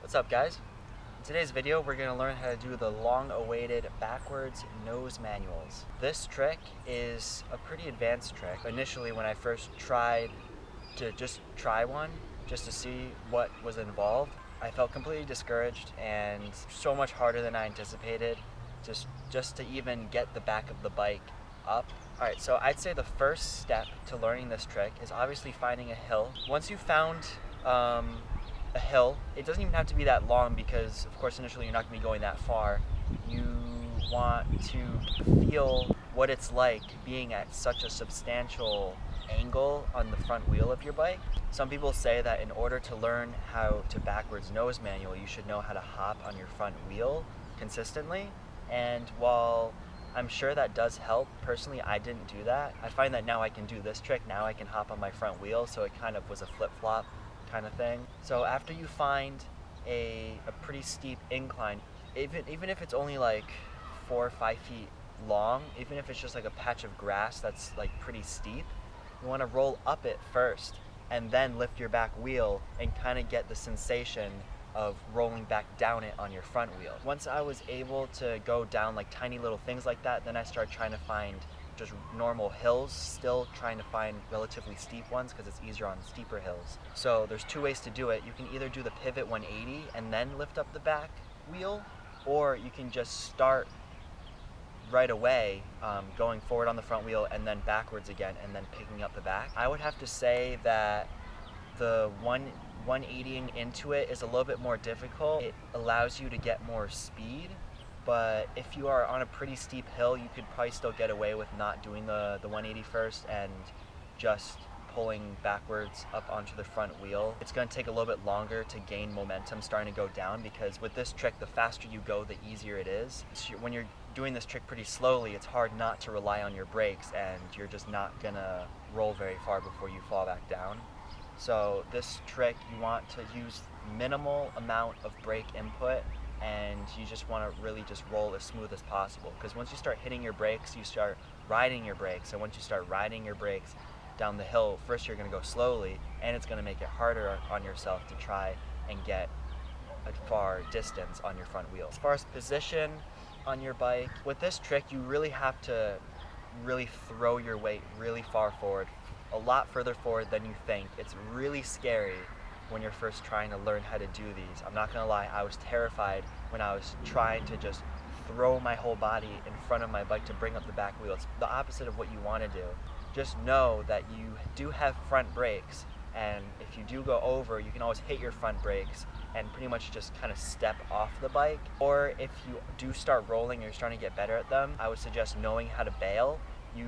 What's up, guys? In today's video we're going to learn how to do the long-awaited backwards nose manuals. This trick is a pretty advanced trick. Initially when I first tried to just try one just to see what was involved, I felt completely discouraged and so much harder than I anticipated just to even get the back of the bike up. Alright, so I'd say the first step to learning this trick is obviously finding a hill. Once you've found a hill, it doesn't even have to be that long because of course initially you're not going to be going that far. You want to feel what it's like being at such a substantial angle on the front wheel of your bike. Some people say that in order to learn how to backwards nose manual, you should know how to hop on your front wheel consistently. And while I'm sure that does help, personally I didn't do that. I find that now I can do this trick, now I can hop on my front wheel, so it kind of was a flip-flop kind of thing. So after you find a pretty steep incline, even if it's only like 4 or 5 feet long, even if it's just like a patch of grass that's like pretty steep, you want to roll up it first and then lift your back wheel and kind of get the sensation of rolling back down it on your front wheel. Once I was able to go down like tiny little things like that, then I started trying to find just normal hills, still trying to find relatively steep ones because it's easier on steeper hills. So there's two ways to do it. You can either do the pivot 180 and then lift up the back wheel, or you can just start right away going forward on the front wheel and then backwards again and then picking up the back. I would have to say that the 180ing into it is a little bit more difficult. It allows you to get more speed, but if you are on a pretty steep hill, you could probably still get away with not doing the 180 first and just pulling backwards up onto the front wheel. It's going to take a little bit longer to gain momentum starting to go down, because with this trick, the faster you go, the easier it is. So when you're doing this trick pretty slowly, it's hard not to rely on your brakes, and you're just not going to roll very far before you fall back down. So this trick, you want to use minimal amount of brake input, and you just want to really just roll as smooth as possible, because once you start hitting your brakes, you start riding your brakes, and once you start riding your brakes down the hill, first you're going to go slowly, and it's going to make it harder on yourself to try and get a far distance on your front wheel. As far as position on your bike, with this trick you really have to really throw your weight really far forward, a lot further forward than you think. It's really scary when you're first trying to learn how to do these. I'm not gonna lie, I was terrified when I was trying to just throw my whole body in front of my bike to bring up the back wheel. It's the opposite of what you want to do. Just know that you do have front brakes, and if you do go over, you can always hit your front brakes and pretty much just kind of step off the bike. Or if you do start rolling, you're starting to get better at them, I would suggest knowing how to bail. You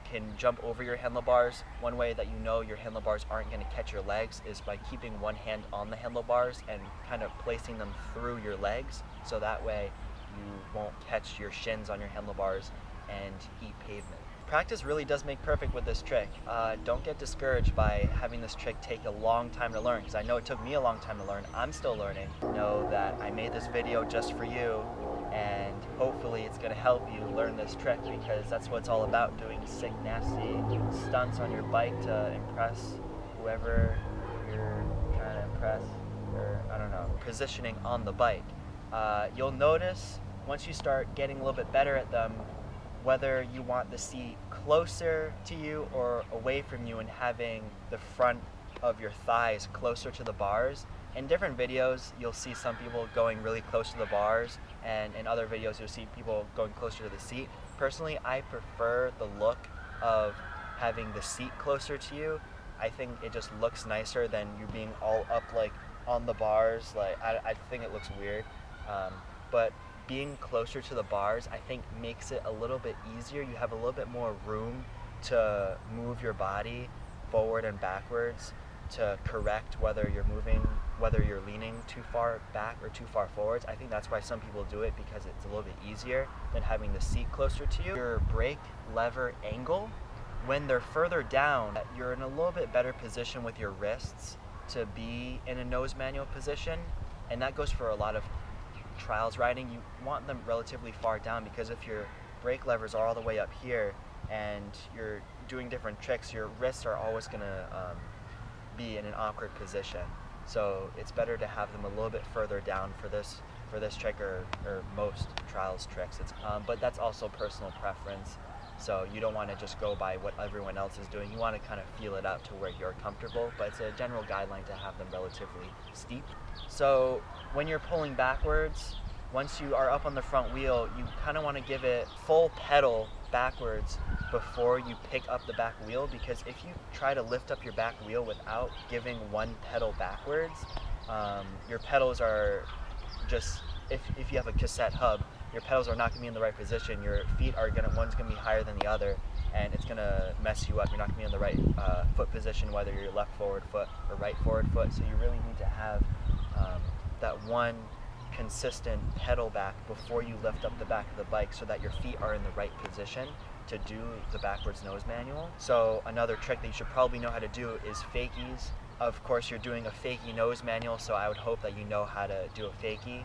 can jump over your handlebars. One way that you know your handlebars aren't going to catch your legs is by keeping one hand on the handlebars and kind of placing them through your legs, so that way you won't catch your shins on your handlebars and eat pavement. Practice really does make perfect with this trick. Don't get discouraged by having this trick take a long time to learn, because I know it took me a long time to learn. I'm still learning. Know that I made this video just for you, and hopefully it's going to help you learn this trick, because that's what it's all about, doing sick, nasty stunts on your bike to impress whoever you're trying to impress, or I don't know, positioning on the bike. You'll notice once you start getting a little bit better at them, whether you want the seat closer to you or away from you and having the front of your thighs closer to the bars. In different videos, you'll see some people going really close to the bars, and in other videos, you'll see people going closer to the seat. Personally, I prefer the look of having the seat closer to you. I think it just looks nicer than you being all up like on the bars. Like I think it looks weird, but being closer to the bars, I think, makes it a little bit easier. You have a little bit more room to move your body forward and backwards to correct whether you're leaning too far back or too far forwards. I think that's why some people do it, because it's a little bit easier than having the seat closer to you. Your brake lever angle, when they're further down, you're in a little bit better position with your wrists to be in a nose manual position, and that goes for a lot of trials riding. You want them relatively far down, because if your brake levers are all the way up here and you're doing different tricks, your wrists are always going to be in an awkward position. So it's better to have them a little bit further down for this trick, or most trials tricks. But that's also personal preference. So you don't want to just go by what everyone else is doing. You want to kind of feel it out to where you're comfortable, but it's a general guideline to have them relatively steep. So when you're pulling backwards, once you are up on the front wheel, you kind of want to give it full pedal backwards before you pick up the back wheel, because if you try to lift up your back wheel without giving one pedal backwards, your pedals are just, if you have a cassette hub, your pedals are not going to be in the right position. Your feet are one's going to be higher than the other, and it's going to mess you up. You're not going to be in the right foot position, whether you're left forward foot or right forward foot. So you really need to have that one consistent pedal back before you lift up the back of the bike, so that your feet are in the right position to do the backwards nose manual. So another trick that you should probably know how to do is fakies. Of course, you're doing a fakie nose manual, so I would hope that you know how to do a fakie.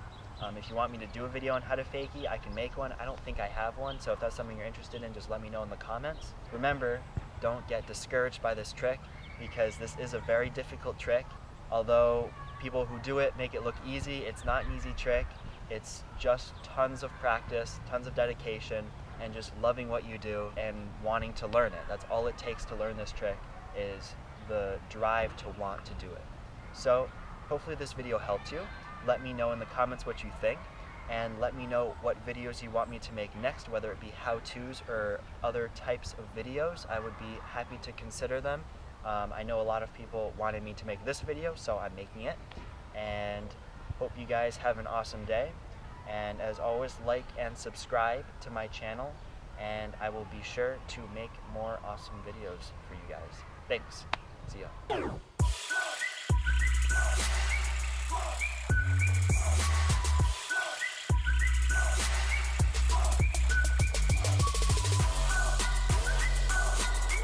If you want me to do a video on how to fakie, I can make one. I don't think I have one, so if that's something you're interested in, just let me know in the comments. Remember, don't get discouraged by this trick, because this is a very difficult trick. Although people who do it make it look easy, it's not an easy trick. It's just tons of practice, tons of dedication, and just loving what you do and wanting to learn it. That's all it takes to learn this trick, is the drive to want to do it. So hopefully this video helped you. Let me know in the comments what you think, and let me know what videos you want me to make next, whether it be how-tos or other types of videos. I would be happy to consider them. I know a lot of people wanted me to make this video, so I'm making it. And hope you guys have an awesome day. And as always, like and subscribe to my channel, and I will be sure to make more awesome videos for you guys. Thanks. See ya.